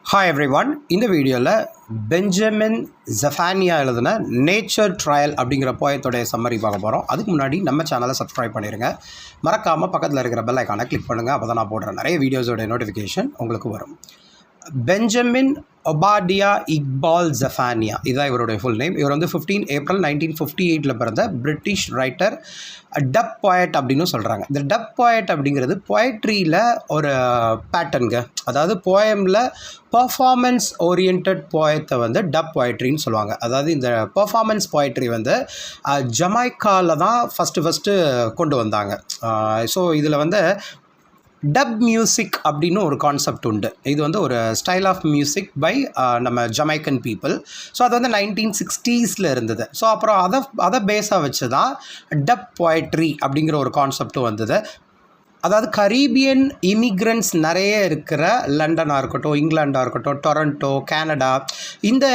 Hi everyone, இந்த வீடியோவில் Benjamin ஜெஃபானியா எழுதின நேச்சர் ட்ரையல் அப்படிங்கிற போயத்தோடைய சம்மரி பார்க்க போகிறோம். அதுக்கு முன்னாடி நம்ம சேனலை சப்ஸ்கிரைப் பண்ணிடுங்க. மறக்காமல் பக்கத்தில் இருக்கிற பெல் ஐக்கானை கிளிக் பண்ணுங்கள். அப்போ தான் நான் போடுற நிறைய வீடியோஸோடைய நோட்டிஃபிகேஷன் உங்களுக்கு வரும். பெஞ்சமின் ஒபாடியா இக்பால் ஜெஃபானியா இதுதான் இவருடைய ஃபுல் நேம். இவர் வந்து 15 ஏப்ரல் 1958 பிறந்த பிரிட்டிஷ் ரைட்டர், டப் போயட் அப்படின்னு சொல்கிறாங்க. இந்த டப் போயட் அப்படிங்கிறது போயட்ரியில் ஒரு பேட்டர்னுங்க. அதாவது போயமில் பர்ஃபார்மன்ஸ் ஓரியன்ட் போயத்தை வந்து டப் போயட்ரின்னு சொல்லுவாங்க. அதாவது இந்த பர்ஃபார்மன்ஸ் போயட்ரி வந்து ஜமைக்காவில் தான் ஃபஸ்ட்டு கொண்டு வந்தாங்க. ஸோ இதில் வந்து டப் மியூசிக் அப்படின்னு ஒரு கான்செப்ட் உண்டு. இது வந்து ஒரு ஸ்டைல் ஆஃப் மியூசிக் பை நம்ம ஜமைக்கன் பீப்புள். ஸோ அது வந்து 1960s இருந்தது. ஸோ அப்புறம் அதை பேஸாக வச்சு தான் டப் போயட்ரி அப்படிங்கிற ஒரு கான்செப்டும் வந்தது. அதாவது கரீபியன் இமிக்ரண்ட்ஸ் நிறைய இருக்கிற லண்டனாக இருக்கட்டும், இங்கிலாண்டாக இருக்கட்டும், டொரண்டோ, கனடா, இந்த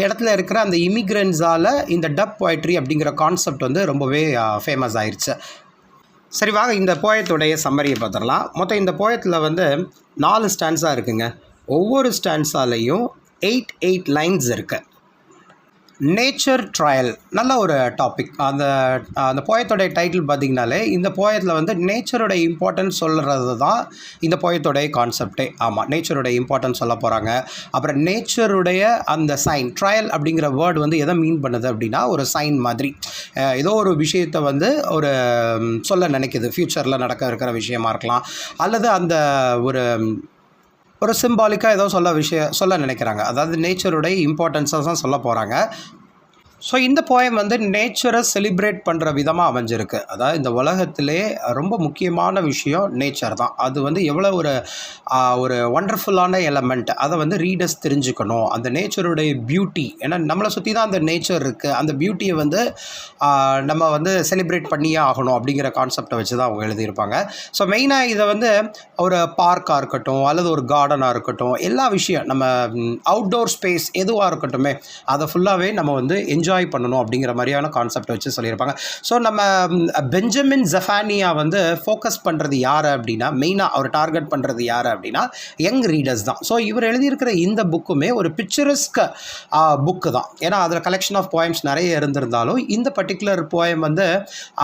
இடத்துல இருக்கிற அந்த இமிக்ரண்ட்ஸால் இந்த டப் போயட்ரி அப்படிங்கிற கான்செப்ட் வந்து ரொம்பவே ஃபேமஸ் ஆயிடுச்சு. சரி, வாங்க இந்த போயத்துடைய சம்மரியை பார்த்துடலாம். மொத்தம் இந்த போயத்தில் வந்து 4 ஸ்டான்ஸாக இருக்குங்க. ஒவ்வொரு ஸ்டான்ஸாலையும் 8 லைன்ஸ் இருக்குது. நேச்சர் ட்ரையல் நல்ல ஒரு டாபிக். அந்த போயத்தோடைய டைட்டில் பார்த்திங்கனாலே இந்த போயத்தில் வந்து நேச்சருடைய இம்பார்ட்டன்ஸ் சொல்கிறது தான் இந்த போயத்தோடைய கான்செப்டே. ஆமாம், நேச்சருடைய இம்பார்ட்டன்ஸ் சொல்ல போகிறாங்க. அப்புறம் நேச்சருடைய அந்த சைன், ட்ரையல் அப்படிங்கிற வேர்டு வந்து எதை மீன் பண்ணுது அப்படின்னா ஒரு சைன் மாதிரி. ஏதோ ஒரு விஷயத்தை வந்து ஒரு சொல்ல நினைக்கிது. ஃப்யூச்சரில் நடக்க இருக்கிற விஷயமா இருக்கலாம், அல்லது அந்த ஒரு சிம்பாலிக்காக ஏதோ சொல்ல நினைக்கிறாங்க. அதாவது நேச்சருடைய இம்பார்ட்டன்ஸை தான் சொல்ல போகிறாங்க. ஸோ இந்த போயம் வந்து நேச்சரை செலிப்ரேட் பண்ணுற விதமாக அமைஞ்சிருக்கு. அதாவது இந்த உலகத்திலே ரொம்ப முக்கியமான விஷயம் நேச்சர் தான். அது வந்து எவ்வளோ ஒரு ஒண்டர்ஃபுல்லான எலமெண்ட், அதை வந்து ரீடர்ஸ் தெரிஞ்சுக்கணும். அந்த நேச்சருடைய பியூட்டி, ஏன்னா நம்மளை சுற்றி தான் அந்த நேச்சர் இருக்குது. அந்த பியூட்டியை வந்து நம்ம வந்து செலிப்ரேட் பண்ணியே ஆகணும் அப்படிங்கிற கான்செப்டை வச்சு தான் அவங்க எழுதியிருப்பாங்க. ஸோ மெயினாக இதை வந்து ஒரு பார்க்காக இருக்கட்டும், அல்லது ஒரு கார்டனாக இருக்கட்டும், எல்லா விஷயம் நம்ம அவுட்டோர் ஸ்பேஸ் எதுவாக இருக்கட்டுமே அதை ஃபுல்லாகவே நம்ம வந்து என்ஜாய் பண்ணணும் அப்படிங்கிற மாதிரியான கான்செப்ட் வச்சு சொல்லியிருப்பாங்க. ஸோ நம்ம பெஞ்சமின் ஜெஃபானியா வந்து ஃபோக்கஸ் பண்ணுறது யார் அப்படின்னா, மெயினாக அவர் டார்கெட் பண்ணுறது யார் அப்படின்னா யங் ரீடர்ஸ் தான். ஸோ இவர் எழுதியிருக்கிற இந்த புக்குமே ஒரு பிக்சரஸ்க் புக்கு தான். ஏன்னா அதில் கலெக்ஷன் ஆஃப் போயம்ஸ் நிறைய இருந்திருந்தாலும் இந்த பர்டிகுலர் போயம் வந்து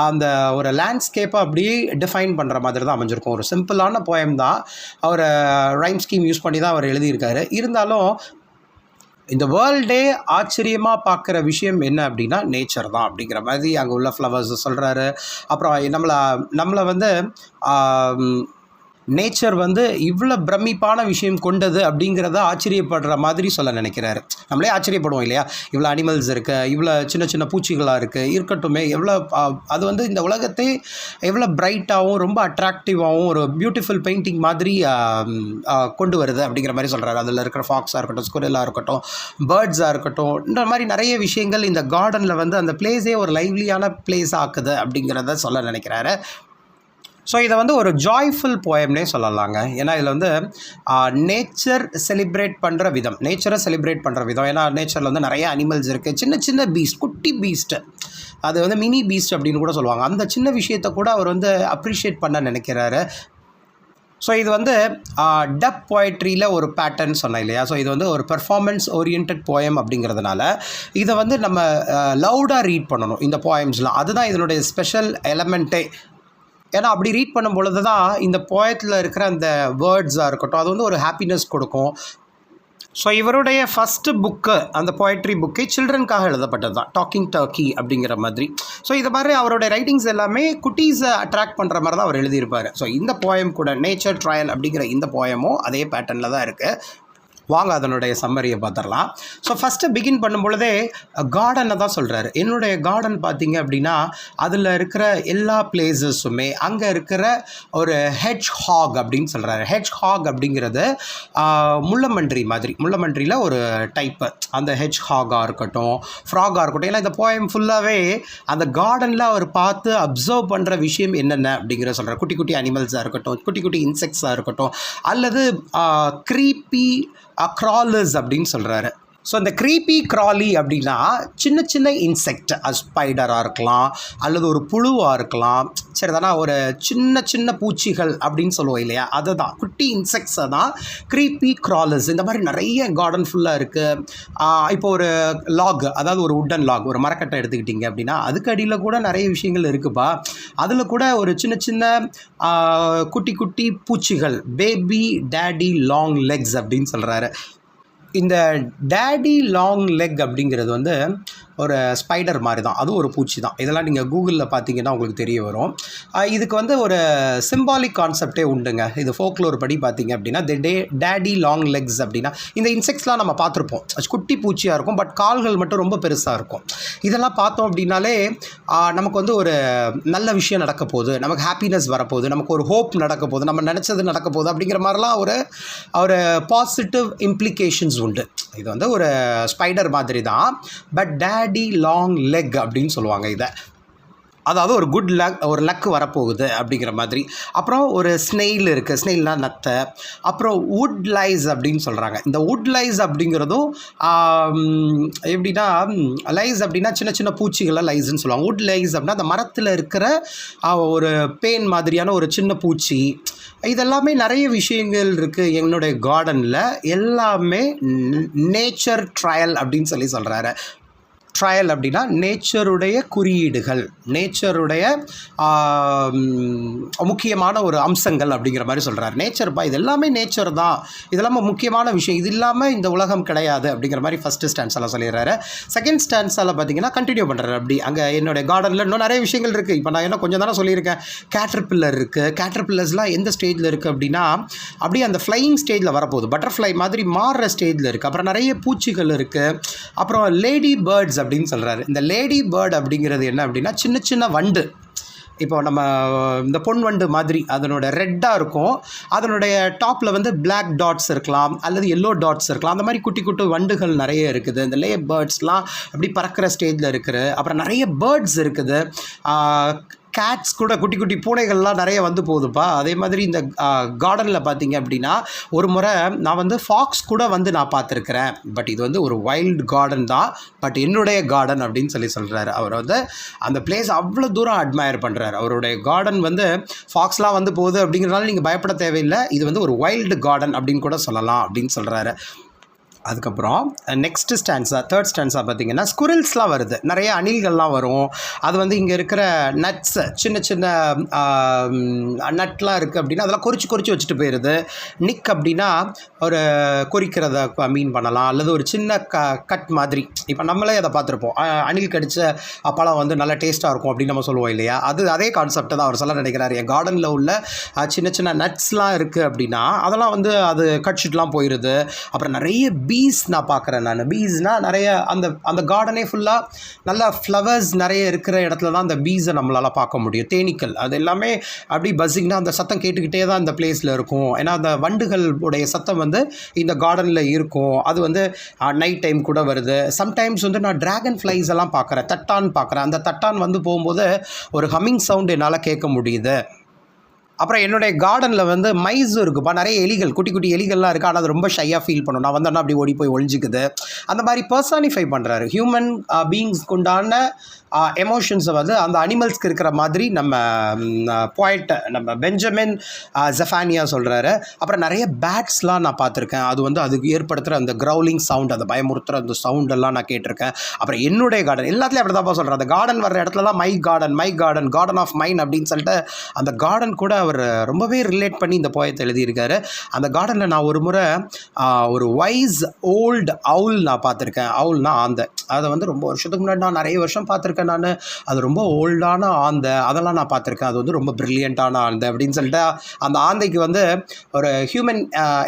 அந்த ஒரு லேண்ட்ஸ்கேப்பை அப்படியே டிஃபைன் பண்ணுற மாதிரி தான் அமைஞ்சிருக்கும். ஒரு சிம்பிளான போயம் தான். அவர் ரைம் ஸ்கீம் யூஸ் பண்ணி தான் அவர் எழுதியிருக்காரு. இருந்தாலும் இந்த வேர்ல்டே ஆச்சரியமாக பார்க்குற விஷயம் என்ன அப்படின்னா நேச்சர் தான் அப்படிங்கிற மாதிரி அங்கே உள்ள ஃப்ளவர்ஸ் சொல்கிறாரு. அப்புறம் நம்மளை வந்து நேச்சர் வந்து இவ்வளோ பிரமிப்பான விஷயம் கொண்டது அப்படிங்கிறத ஆச்சரியப்படுற மாதிரி சொல்ல நினைக்கிறாரு. நம்மளே ஆச்சரியப்படுவோம் இல்லையா, இவ்வளோ அனிமல்ஸ் இருக்குது, இவ்வளோ சின்ன சின்ன பூச்சிகளாக இருக்கட்டுமே, எவ்வளோ அது வந்து இந்த உலகத்தை எவ்வளோ பிரைட்டாகவும் ரொம்ப அட்ராக்டிவாகவும் ஒரு பியூட்டிஃபுல் பெயிண்டிங் மாதிரி கொண்டு வருது அப்படிங்கிற மாதிரி சொல்கிறாரு. அதில் இருக்கிற ஃபாக்ஸாக இருக்கட்டும், ஸ்குரெல்லாக இருக்கட்டும், பேர்ட்ஸாக இருக்கட்டும், இந்த மாதிரி நிறைய விஷயங்கள் இந்த கார்டனில் வந்து அந்த பிளேஸே ஒரு லைவ்லியான பிளேஸ் ஆக்குது அப்படிங்கிறத சொல்ல நினைக்கிறாரு. ஸோ இதை வந்து ஒரு ஜாய்ஃபுல் போயம்னே சொல்லலாங்க. ஏன்னா இதில் வந்து நேச்சர் செலிப்ரேட் பண்ணுற விதம், நேச்சரை செலிப்ரேட் பண்ணுற விதம். ஏன்னா நேச்சரில் வந்து நிறைய அனிமல்ஸ் இருக்குது, சின்ன சின்ன பீஸ்ட், குட்டி பீஸ்ட்டு, அது வந்து மினி பீஸ்ட் அப்படின்னு கூட சொல்லுவாங்க. அந்த சின்ன விஷயத்தை கூட அவர் வந்து அப்ரிஷியேட் பண்ண நினைக்கிறாரு. ஸோ இது வந்து டப் போயட்ரியில் ஒரு பேட்டர்ன் சொன்னேன் இல்லையா. ஸோ இது வந்து ஒரு பெர்ஃபார்மன்ஸ் ஓரியன்ட் போயம் அப்படிங்கிறதுனால இதை வந்து நம்ம லவுடாக ரீட் பண்ணணும் இந்த போயம்ஸ்லாம். அதுதான் இதனுடைய ஸ்பெஷல் எலமெண்ட்டே. ஏன்னா அப்படி ரீட் பண்ணும் பொழுது தான் இந்த போயத்தில் இருக்கிற அந்த வேர்ட்ஸாக இருக்கட்டும், அது வந்து ஒரு ஹாப்பினஸ் கொடுக்கும். ஸோ இவருடைய ஃபஸ்ட்டு புக்கு, அந்த போயட்ரி புக்கு சில்ட்ரனுக்காக எழுதப்பட்டது தான், டாக்கிங் டர்க்கி அப்படிங்கிற மாதிரி. ஸோ இது மாதிரி அவருடைய ரைட்டிங்ஸ் எல்லாமே குட்டீஸை அட்ராக்ட் பண்ணுற மாதிரி தான் அவர் எழுதியிருப்பார். ஸோ இந்த போயம் கூட நேச்சர் ட்ரையல் அப்படிங்கிற இந்த போயமும் அதே பேட்டர்னில் தான் இருக்குது. வாங்க அதனுடைய சம்மரியை பார்த்துடலாம். ஸோ ஃபஸ்ட்டு பிகின் பண்ணும் பொழுதே கார்டனை தான் சொல்கிறாரு. என்னுடைய கார்டன் பார்த்தீங்க அப்படின்னா அதில் இருக்கிற எல்லா பிளேஸஸுமே அங்கே இருக்கிற ஒரு ஹெட்ஜ் ஹாக் அப்படின்னு சொல்கிறாரு. ஹெட்ஜ் ஹாக் அப்படிங்கிறது முள்ளமன்றி மாதிரி, முள்ளமன்றியில் ஒரு டைப்பு. அந்த ஹெட்ஜ் ஹாகாக இருக்கட்டும், ஃப்ராகாக இருக்கட்டும், ஏன்னா இந்த போயம் ஃபுல்லாகவே அந்த கார்டனில் அவர் பார்த்து அப்சர்வ் பண்ணுற விஷயம் என்னென்ன அப்படிங்கிற சொல்கிறார். குட்டி குட்டி அனிமல்ஸாக இருக்கட்டும், குட்டி குட்டி இன்செக்ட்ஸாக இருக்கட்டும், அல்லது க்ரீப்பி க்ராலர்ஸ் அப்படின்னு சொல்கிறாரு. ஸோ இந்த க்ரீப்பி க்ராலி அப்படின்னா சின்ன சின்ன இன்செக்ட், ஸ்பைடராக இருக்கலாம் அல்லது ஒரு புழுவாக இருக்கலாம், சரி தானே, ஒரு சின்ன சின்ன பூச்சிகள் அப்படின்னு சொல்லுவோம் இல்லையா, அதை தான் குட்டி இன்செக்ட்ஸை தான் க்ரீப்பி க்ராலர்ஸ். இந்த மாதிரி நிறைய கார்டன் ஃபுல்லாக இருக்குது. இப்போ ஒரு லாக், அதாவது ஒரு வுட்டன் லாக், ஒரு மரக்கட்டை எடுத்துக்கிட்டிங்க அப்படின்னா அதுக்கு அடியில் கூட நிறைய விஷயங்கள் இருக்குப்பா. அதில் கூட ஒரு சின்ன சின்ன குட்டி குட்டி பூச்சிகள், பேபி டேடி லாங் லெக்ஸ் அப்படின்னு சொல்கிறாரு. இந்த டேடி லாங் லெக் அப்படிங்கிறது வந்து ஒரு ஸ்பைடர் மாதிரி தான், அதுவும் ஒரு பூச்சி தான். இதெல்லாம் நீங்கள் கூகுளில் பார்த்தீங்கன்னா உங்களுக்கு தெரிய வரும். இதுக்கு வந்து ஒரு சிம்பாலிக் கான்செப்டே உண்டுங்க. இது ஃபோக்லோர் படி பார்த்தீங்க அப்படின்னா டேடி லாங் லெக்ஸ் அப்படின்னா இந்த இன்செக்ட்ஸ்லாம் நம்ம பார்த்துருப்போம். குட்டி பூச்சியாக இருக்கும், பட் கால்கள் மட்டும் ரொம்ப பெருசாக இருக்கும். இதெல்லாம் பார்த்தோம் அப்படின்னாலே நமக்கு வந்து ஒரு நல்ல விஷயம் நடக்க போகுது, நமக்கு ஹாப்பினஸ் வரப்போகுது, நமக்கு ஒரு ஹோப் நடக்க போகுது, நம்ம நினச்சது நடக்க போகுது அப்படிங்கிற மாதிரிலாம் ஒரு பாசிட்டிவ் இம்ப்ளிகேஷன்ஸ் உண்டு. இது வந்து ஒரு ஸ்பைடர் மாதிரி தான், பட் டேடி லாங் லெக் அப்படின்னு சொல்லுவாங்க இதை. அதாவது ஒரு குட் லக், ஒரு லக் வரப்போகுது அப்படிங்கிற மாதிரி. அப்புறம் ஒரு ஸ்னெயில் இருக்குது, ஸ்னெயில்னால் நத்தை. அப்புறம் வுட் லைஸ் அப்படின்னு சொல்கிறாங்க. இந்த வுட் லைஸ் அப்படிங்கிறதும் எப்படின்னா, லைஸ் அப்படின்னா சின்ன சின்ன பூச்சிகளை லைஸ்ன்னு சொல்லுவாங்க. வுட் லைஸ் அப்படின்னா அந்த மரத்தில் இருக்கிற ஒரு பேன் மாதிரியான ஒரு சின்ன பூச்சி. இதெல்லாமே நிறைய விஷயங்கள் இருக்குது என்னுடைய கார்டனில். எல்லாமே நேச்சர் ட்ரையல் அப்படின்னு சொல்கிறாரு. ட்ரையல் அப்படின்னா நேச்சருடைய குறியீடுகள், நேச்சருடைய முக்கியமான ஒரு அம்சங்கள் அப்படிங்கிற மாதிரி சொல்கிறார். நேச்சர்ப்பா, இது எல்லாமே நேச்சர் தான், இதெல்லாமே முக்கியமான விஷயம், இது இல்லாமல் இந்த உலகம் கிடையாது அப்படிங்கிற மாதிரி ஃபஸ்ட்டு ஸ்டான்ஸால் சொல்லிடுறாரு. செகண்ட் ஸ்டான்ஸால் பார்த்தீங்கன்னா கண்டினியூ பண்ணுறாரு. அப்படி அங்கே என்னுடைய கார்டனில் இன்னும் நிறைய விஷயங்கள் இருக்குது. இப்போ நான் என்ன கொஞ்சம் தானே சொல்லியிருக்கேன். கேட்டர்பில்லர் இருக்குது. கேட்டர்பில்லர்ஸ்லாம் எந்த ஸ்டேஜில் இருக்குது அப்படின்னா அப்படியே அந்த ஃப்ளையிங் ஸ்டேஜில் வரப்போகுது, பட்டர்ஃப்ளை மாதிரி மாறுற ஸ்டேஜில் இருக்குது. அப்புறம் நிறைய பூச்சிகள் இருக்குது. அப்புறம் லேடி பேர்ட்ஸ் அப்படின்னு சொல்கிறாரு. இந்த லேடி பேர்ட் அப்படிங்கிறது என்ன அப்படின்னா சின்ன சின்ன வண்டு. இப்போ நம்ம இந்த பொன் வண்டு மாதிரி அதனோட ரெட்டாக இருக்கும், அதனுடைய டாப்பில் வந்து பிளாக் டாட்ஸ் இருக்கலாம் அல்லது எல்லோ டாட்ஸ் இருக்கலாம். அந்த மாதிரி குட்டி குட்டி வண்டுகள் நிறைய இருக்குது. இந்த லே பேர்ட்ஸ்லாம் அப்படி பறக்கிற ஸ்டேஜில் இருக்குது. அப்புறம் நிறைய பேர்ட்ஸ் இருக்குது. கேட்ஸ் கூட, குட்டி குட்டி பூனைகள்லாம் நிறைய வந்து போகுதுப்பா. அதே மாதிரி இந்த கார்டனில் பார்த்தீங்க அப்படின்னா ஒரு முறை நான் வந்து ஃபாக்ஸ் கூட வந்து நான் பார்த்துருக்குறேன். பட் இது வந்து ஒரு வைல்டு கார்டன் தான், பட் என்னுடைய கார்டன் அப்படின்னு சொல்கிறாரு. அவர் வந்து அந்த பிளேஸ் அவ்வளோ தூரம் அட்மையர் பண்ணுறாரு. அவருடைய கார்டன் வந்து ஃபாக்ஸ்லாம் வந்து போகுது அப்படிங்கிறனால நீங்கள் பயப்பட தேவையில்லை, இது வந்து ஒரு வைல்டு கார்டன் அப்படின்னு கூட சொல்லலாம் அப்படின்னு சொல்கிறாரு. அதுக்கப்புறம் நெக்ஸ்ட்டு ஸ்டான்ஸா, தேர்ட் ஸ்டான்ஸாக பார்த்தீங்கன்னா ஸ்குரில்ஸ்லாம் வருது, நிறைய அணில்கள்லாம் வரும். அது வந்து இங்கே இருக்கிற நட்ஸு, சின்ன சின்ன நட்லாம் இருக்குது அப்படின்னா அதெல்லாம் கொறிச்சு வச்சுட்டு போயிடுது. நிக் அப்படின்னா ஒரு கொறிக்கிறத மீன் பண்ணலாம், அல்லது ஒரு சின்ன கட் மாதிரி. இப்போ நம்மளே அதை பார்த்துருப்போம், அணில் கடித்த பழம் வந்து நல்லா டேஸ்ட்டாக இருக்கும் அப்படின்னு நம்ம சொல்லுவோம் இல்லையா, அதே கான்செப்டை தான் அவர் சொல்ல நினைக்கிறார். என் கார்டனில் உள்ள சின்ன சின்ன நட்ஸ்லாம் இருக்குது அப்படின்னா அதெல்லாம் வந்து அது கடிச்சிட்டுலாம் போயிடுது. அப்புறம் நிறைய பீஸ் நான் பார்க்குறேன். நான் பீஸ்னால் நிறைய அந்த கார்டனே ஃபுல்லாக நல்லா ஃப்ளவர்ஸ் நிறைய இருக்கிற இடத்துல தான் அந்த பீஸை நம்மளால் பார்க்க முடியும். தேனீக்கள் அது எல்லாமே அப்படி பஸ்ஸிங்னா அந்த சத்தம் கேட்டுக்கிட்டே தான் இந்த பிளேஸில் இருக்கும். ஏன்னா அந்த வண்டுகள் உடைய சத்தம் வந்து இந்த கார்டனில் இருக்கும். அது வந்து நைட் டைம் கூட வருது. சம்டைம்ஸ் வந்து நான் ட்ராகன் ஃப்ளைஸ் எல்லாம் பார்க்குறேன், தட்டான் பார்க்குறேன். அந்த தட்டான் வந்து போகும்போது ஒரு ஹம்மிங் சவுண்ட் என்னால் கேட்க முடியுது. அப்புறம் என்னுடைய கார்டனில் வந்து மைஸும் இருக்குப்பா, நிறைய எலிகள், குட்டி குட்டி எலிகள்லாம் இருக்குது. ஆனால் அது ரொம்ப ஷையாக ஃபீல் பண்ணும். நான் வந்தோன்னா அப்படி ஓடி போய் ஒழிஞ்சிக்குது. அந்த மாதிரி பர்சானிஃபை பண்ணுறாரு. ஹியூமன் பீயிங்ஸ்க்கு உண்டான எமோஷன்ஸை வந்து அந்த அனிமல்ஸ்க்கு இருக்கிற மாதிரி நம்ம போய்ட்டு நம்ம பெஞ்சமின் ஜெஃபானியா சொல்கிறாரு. அப்புறம் நிறைய பேட்ஸ்லாம் நான் பார்த்துருக்கேன். அது வந்து அதுக்கு ஏற்படுத்துகிற அந்த க்ரௌலிங் சவுண்ட், அந்த பயமுறுத்துகிற அந்த சவுண்டெல்லாம் நான் கேட்டிருக்கேன். அப்புறம் என்னுடைய கார்டன் எல்லாத்துலேயும் அப்படி தான்ப்பா சொல்கிறேன். அந்த கார்டன் வர்ற இடத்துலலாம் மை கார்டன் ஆஃப் மைன் அப்படின்னு சொல்லிட்டு அந்த கார்டன் கூட அவர் ரொம்பவே ரிலேட் பண்ணி இந்த போயத்தை எழுதியிருக்காரு. அந்த கார்டனில் நான் ஒரு முறை ஒரு வைஸ் ஓல்டு அவுல் நான் பார்த்துருக்கேன். அவுல்னா ஆந்தை. அதை வந்து ரொம்ப வருஷத்துக்கு முன்னாடி நான் நிறைய வருஷம் பார்த்துருக்கேன். நான் அது ரொம்ப ஓல்டான ஆந்தை, அதெல்லாம் நான் பார்த்துருக்கேன். அது வந்து ரொம்ப ப்ரில்லியண்ட்டான ஆந்தை அப்படின்னு சொல்லிட்டு அந்த ஆந்தைக்கு வந்து ஒரு ஹியூமன்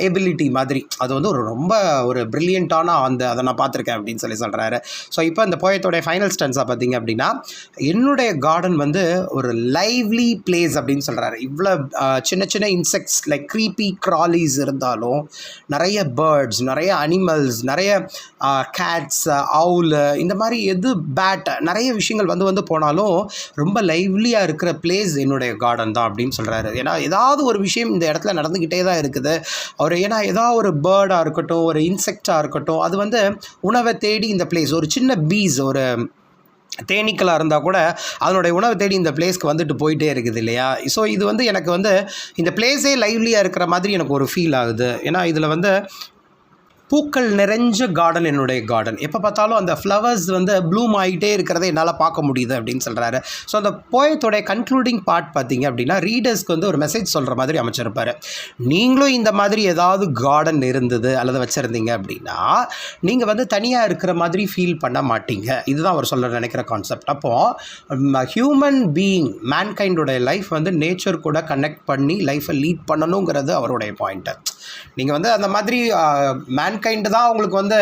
எபிலிட்டி மாதிரி, அது வந்து ரொம்ப ஒரு ப்ரில்லியண்ட்டான ஆந்தை, அதை நான் பார்த்துருக்கேன் அப்படின்னு சொல்கிறாரு. ஸோ இப்போ இந்த போயத்தோடைய ஃபைனல் ஸ்டான்ஸாக பார்த்தீங்க அப்படின்னா என்னுடைய கார்டன் வந்து ஒரு லைவ்லி பிளேஸ் அப்படின்னு சொல்கிறாரு. இவ்வளோ சின்ன சின்ன இன்செக்ட்ஸ் லைக் க்ரீப்பி க்ராலிஸ் இருந்தாலும் நிறைய பேர்ட்ஸ், நிறைய அனிமல்ஸ், நிறைய கேட்ஸ், அவுல், கூலு இந்த மாதிரி எது பேட் நிறைய விஷயங்கள் வந்து போனாலும் ரொம்ப லைவ்லியாக இருக்கிற பிளேஸ் என்னுடைய கார்டன் தான் அப்படின்னு சொல்கிறாரு. ஏன்னா ஏதாவது ஒரு விஷயம் இந்த இடத்துல நடந்துக்கிட்டே தான் இருக்குது. ஏன்னா ஏதாவது ஒரு பேர்டாக இருக்கட்டும், ஒரு இன்செக்டாக இருக்கட்டும், அது உணவை தேடி இந்த பிளேஸ், ஒரு சின்ன பீஸ், ஒரு தேனீக்களாக இருந்தால் கூட அதனுடைய உணவை தேடி இந்த பிளேஸ்க்கு வந்துட்டு போயிட்டே இருக்குது இல்லையா? ஸோ இது எனக்கு இந்த பிளேஸே லைவ்லியாக இருக்கிற மாதிரி எனக்கு ஒரு ஃபீல் ஆகுது. ஏன்னா இதில் பூக்கள் நிறைஞ்ச கார்டன் என்னுடைய கார்டன். எப்போ பார்த்தாலும் அந்த ஃப்ளவர்ஸ் ப்ளூம் ஆகிட்டே இருக்கிறத என்னால் பார்க்க முடியுது அப்படின்னு சொல்கிறாரு. ஸோ அந்த போயத்தோடைய கன்க்ளூடிங் பார்ட் பார்த்தீங்க அப்படின்னா ரீடர்ஸ்க்கு ஒரு மெசேஜ் சொல்கிற மாதிரி அமைச்சிருப்பார். நீங்களும் இந்த மாதிரி ஏதாவது கார்டன் இருந்தது அல்லது வச்சுருந்தீங்க அப்படின்னா நீங்கள் தனியாக இருக்கிற மாதிரி ஃபீல் பண்ண மாட்டீங்க. இதுதான் அவர் சொல்ல நினைக்கிற கான்செப்ட். அப்போது ஹியூமன் பீயிங், மேன்கைண்டோடைய லைஃப் நேச்சர் கூட கனெக்ட் பண்ணி லைஃப்பை லீட் பண்ணணுங்கிறது அவருடைய பாயிண்ட்டு. நீங்கள் அந்த மாதிரி மேன்கைண்டு தான் உங்களுக்கு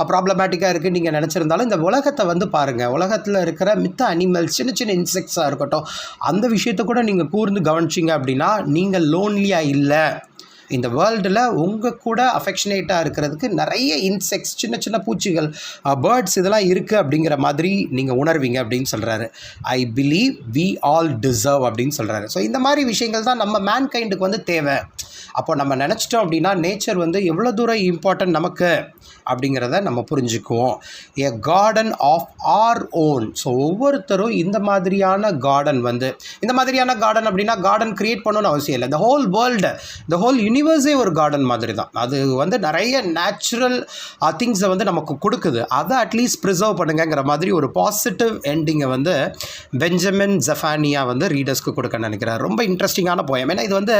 ப்ராப்ளமேட்டிக்காக இருக்குன்னு நீங்கள் நினச்சிருந்தாலும் இந்த உலகத்தை பாருங்கள். உலகத்தில் இருக்கிற மித்த அனிமல்ஸ், சின்ன சின்ன இன்செக்ட்ஸாக இருக்கட்டும், அந்த விஷயத்தை கூட நீங்கள் கூர்ந்து கவனிச்சிங்க அப்படின்னா நீங்கள் லோன்லியாக இல்லை. இந்த வேர்ல்டில் உங்கள் கூட அஃபெக்ஷனேட்டாக இருக்கிறதுக்கு நிறைய இன்செக்ட்ஸ், சின்ன சின்ன பூச்சிகள், பேர்ட்ஸ் இதெல்லாம் இருக்குது அப்படிங்கிற மாதிரி நீங்கள் உணர்வீங்க அப்படின்னு சொல்கிறாரு. I believe we all deserve அப்படின்னு சொல்கிறாரு. ஸோ இந்த மாதிரி விஷயங்கள் தான் நம்ம மேன்கைண்டுக்கு தேவை. அப்போ நம்ம நினச்சிட்டோம் அப்படின்னா நேச்சர் எவ்வளோ தூரம் இம்பார்ட்டன்ட் நமக்கு அப்படிங்கிறத நம்ம புரிஞ்சுக்குவோம். A garden of our own. So ஒவ்வொருத்தரும் இந்த மாதிரியான கார்டன் இந்த மாதிரியான கார்டன் அப்படின்னா கார்டன் க்ரியேட் பண்ணணும்னு அவசியம் இல்லை. The whole world, the whole யூனிவர்ஸே ஒரு கார்டன் மாதிரி தான். அது நிறைய நேச்சுரல் திங்ஸை நமக்கு கொடுக்குது. அதை அட்லீஸ்ட் ப்ரிசர்வ் பண்ணுங்கிற மாதிரி ஒரு பாசிட்டிவ் எண்டிங்கை பெஞ்சமின் ஜெஃபானியா ரீடர்ஸ்க்கு கொடுக்க நினைக்கிறார். ரொம்ப இன்ட்ரெஸ்டிங்கான போயம். ஏன்னா இது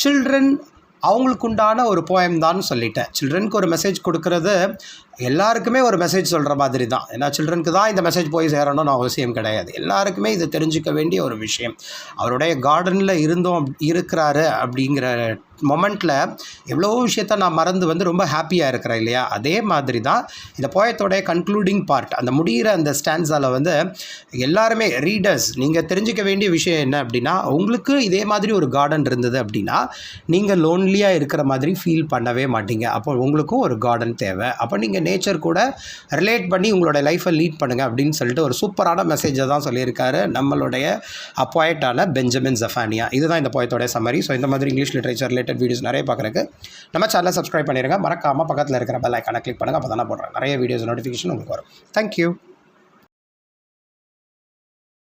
சில்ட்ரன் அவங்களுக்கு உண்டான ஒரு போயம் தான் சொல்லிட்டேன். சில்ட்ரனுக்கு ஒரு மெசேஜ் கொடுக்கறது எல்லாருக்குமே ஒரு மெசேஜ் சொல்கிற மாதிரி தான். ஏன்னா சில்ட்ரனுக்கு தான் இந்த மெசேஜ் போய் சேரணும்னு அவசியம் கிடையாது. எல்லாருக்குமே இது தெரிஞ்சிக்க வேண்டிய ஒரு விஷயம். அவருடைய கார்டனில் இருக்கிறாரு அப்படிங்கிற மொமெண்ட்டில் எவ்வளோ விஷயத்த நான் மறந்து ரொம்ப ஹாப்பியாக இருக்கிறேன் இல்லையா? அதே மாதிரி தான் இந்த போயத்தோடைய கன்க்ளூடிங் பார்ட், அந்த முடிகிற அந்த ஸ்டான்ஸால் எல்லாருமே ரீடர்ஸ் நீங்கள் தெரிஞ்சிக்க வேண்டிய விஷயம் என்ன அப்படின்னா, உங்களுக்கு இதே மாதிரி ஒரு கார்டன் இருந்தது அப்படின்னா நீங்கள் லோன்லியாக இருக்கிற மாதிரி ஃபீல் பண்ணவே மாட்டீங்க. அப்போ உங்களுக்கும் ஒரு கார்டன் தேவை. அப்போ நீங்கள் நேச்சர் கூட ரிலேட் பண்ணி உங்களோட லைஃப்பை லீட் பண்ணுங்கள் அப்படின்னு சொல்லிட்டு ஒரு சூப்பரான மெசேஜை தான் சொல்லியிருக்காரு நம்மளுடைய போயட்டான பெஞ்சமின் ஜெஃபானியா. இதுதான் இந்த போயத்தோடைய சம்மரி. ஸோ இந்த மாதிரி இங்கிலீஷ் லிட்ரேச்சர் ரிலேட்டட் வீடியோஸ் நிறைய பார்க்குறதுக்கு நம்ம சேனலை சப்ஸ்கிரைப் பண்ணிடுங்க. மறக்காமல் பக்கத்தில் இருக்கிற பெல் ஐக்கானை கிளிக் பண்ணுங்கள். அப்போ தான் போடுறேன் நிறைய வீடியோஸ் நோட்டிஃபிகேஷன் உங்களுக்கு வரும். தேங்க்யூ.